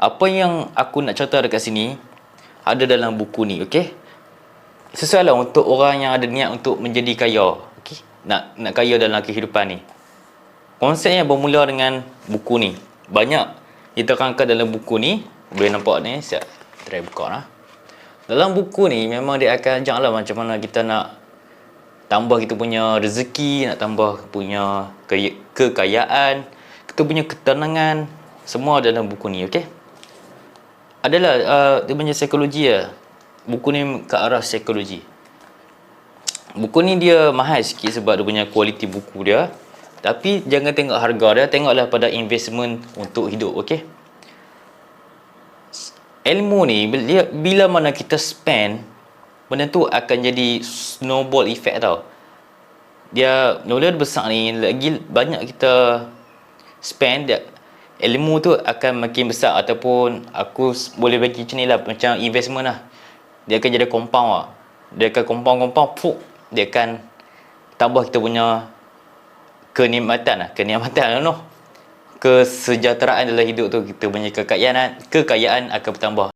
Apa yang aku nak contoh dekat sini ada dalam buku ni, okey? Sesuai lah untuk orang yang ada niat untuk menjadi kaya, okey? Nak kaya dalam kehidupan ni. Konsepnya bermula dengan buku ni. Banyak diterangkan dalam buku ni. Boleh nampak ni, saya try buka lah. Dalam buku ni memang dia akan ajar lah macam mana kita nak tambah kita punya rezeki, nak tambah punya kekayaan, kita punya ketenangan, semua dalam buku ni, okey? Adalah dia punya psikologi lah. Buku ni ke arah psikologi. Buku ni dia mahal sikit sebab dia punya kualiti buku dia. Tapi jangan tengok harga dia, tengoklah pada investment untuk hidup, okey? Ilmu ni bila mana kita spend, benda tu akan jadi snowball effect tau. Dia mula besar ni, lagi banyak kita spend, ilmu tu akan makin besar. Ataupun aku boleh bagi macam ni lah, macam investment lah. Dia akan jadi compound lah. Dia akan compound, dia akan tambah kita punya kenikmatan, kesejahteraan dalam hidup tu. Kita punya kekayaan akan bertambah.